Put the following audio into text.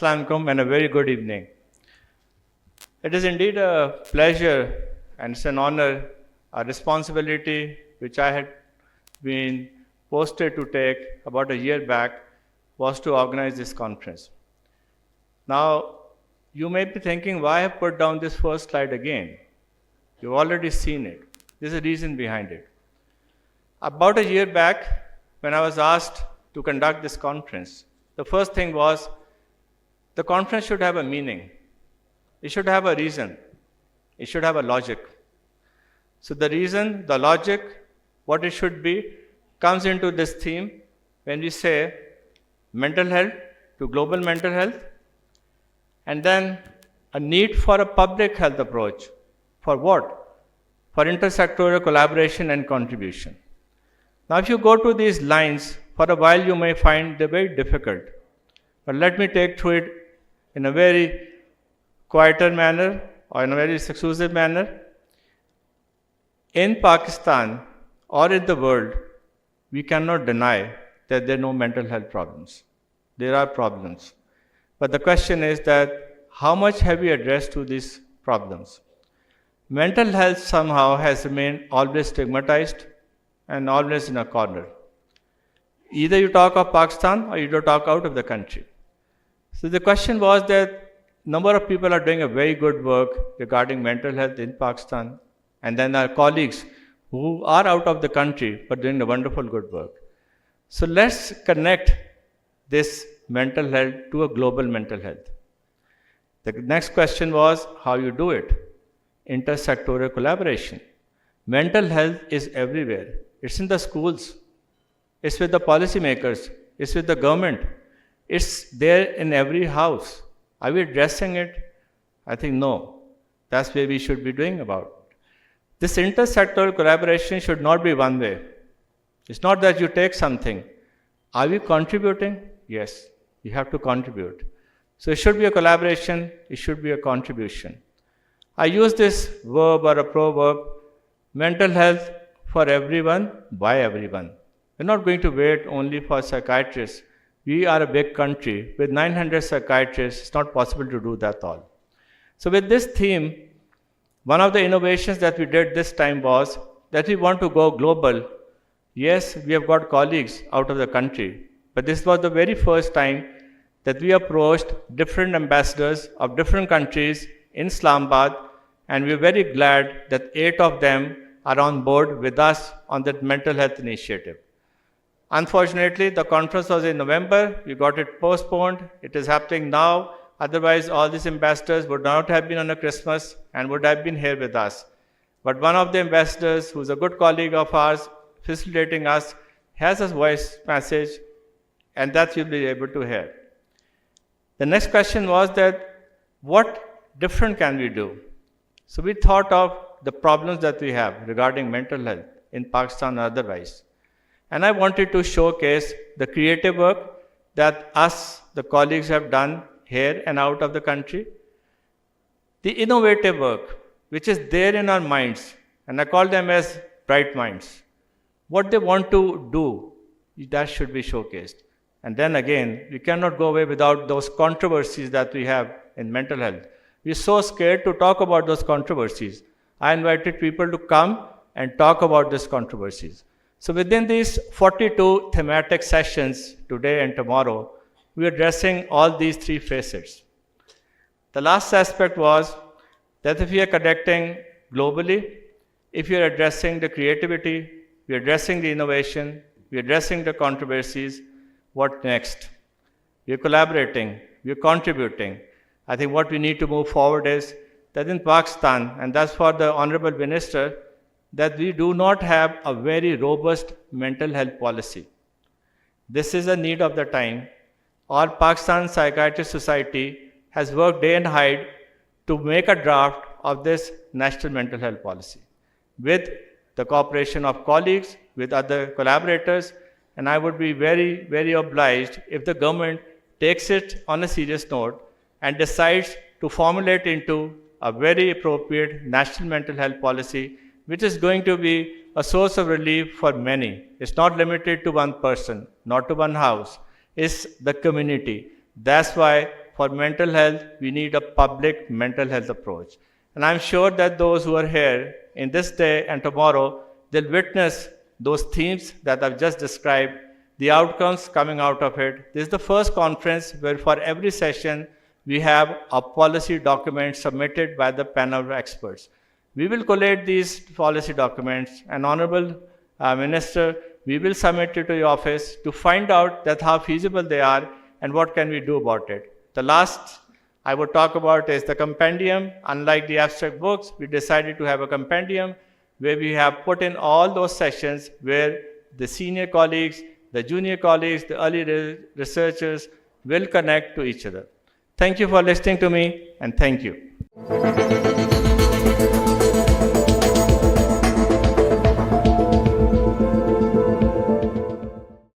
Assalamu alaikum and a very good evening. It is indeed a pleasure and it's an honor, a responsibility which I had been posted to take about a year back was to organize this conference. Now, you may be thinking, why I have put down this first slide again? You've already seen it. There's a reason behind it. About a year back, when I was asked to conduct this conference, the first thing was the conference should have a meaning. It should have a reason. It should have a logic. So the reason, the logic, what it should be, comes into this theme when we say mental health to global mental health, and then a need for a public health approach. For what? For intersectoral collaboration and contribution. Now, if you go to these lines, for a while you may find them very difficult. But let me take through it in a very quieter manner or in a very exclusive manner. In Pakistan or in the world, we cannot deny that there are no mental health problems. There are problems. But the question is that how much have we addressed to these problems? Mental health somehow has remained always stigmatized and always in a corner. Either you talk of Pakistan or you don't talk out of the country. So the question was that number of people are doing a very good work regarding mental health in Pakistan, and then our colleagues who are out of the country but doing a wonderful good work. So let's connect this mental health to a global mental health. The next question was how you do it. Intersectoral collaboration. Mental health is everywhere. It's in the schools. It's with the policymakers. It's with the government. It's there in every house. Are we addressing it? I think no. That's where we should be doing about it. This intersectoral collaboration should not be one way. It's not that you take something. Are we contributing? Yes, you have to contribute. So it should be a collaboration. It should be a contribution. I use this verb or a proverb, mental health for everyone, by everyone. We're not going to wait only for psychiatrists. We are a big country. With 900 psychiatrists, it's not possible to do that all. So with this theme, one of the innovations that we did this time was that we want to go global. Yes, we have got colleagues out of the country, but this was the very first time that we approached different ambassadors of different countries in Islamabad, and we're very glad that 8 of them are on board with us on that mental health initiative. Unfortunately, the conference was in November. We got it postponed. It is happening now. Otherwise, all these ambassadors would not have been on a Christmas and would have been here with us. But one of the ambassadors, who's a good colleague of ours, facilitating us, has a voice message, and that you'll be able to hear. The next question was that what different can we do? So we thought of the problems that we have regarding mental health in Pakistan or otherwise. And I wanted to showcase the creative work that us, the colleagues, have done here and out of the country. The innovative work, which is there in our minds, and I call them as bright minds. What they want to do, that should be showcased. And then again, we cannot go away without those controversies that we have in mental health. We're so scared to talk about those controversies. I invited people to come and talk about these controversies. So within these 42 thematic sessions, today and tomorrow, we are addressing all these 3 facets. The last aspect was that if we are connecting globally, if we are addressing the creativity, we are addressing the innovation, we are addressing the controversies, what next? We are collaborating, we are contributing. I think what we need to move forward is that in Pakistan, and that's for the Honorable Minister, that we do not have a very robust mental health policy. This is a need of the time. Our Pakistan Psychiatry Society has worked day and night to make a draft of this national mental health policy with the cooperation of colleagues, with other collaborators, and I would be very, very obliged if the government takes it on a serious note and decides to formulate into a very appropriate national mental health policy, which is going to be a source of relief for many. It's not limited to one person, not to one house. It's the community. That's why for mental health, we need a public mental health approach. And I'm sure that those who are here in this day and tomorrow, they'll witness those themes that I've just described, the outcomes coming out of it. This is the first conference where for every session, we have a policy document submitted by the panel of experts. We will collate these policy documents, and Honorable Minister, we will submit it to your office to find out that how feasible they are and what can we do about it. The last I would talk about is the compendium. Unlike the abstract books, we decided to have a compendium where we have put in all those sessions where the senior colleagues, the junior colleagues, the early researchers will connect to each other. Thank you for listening to me, and thank you.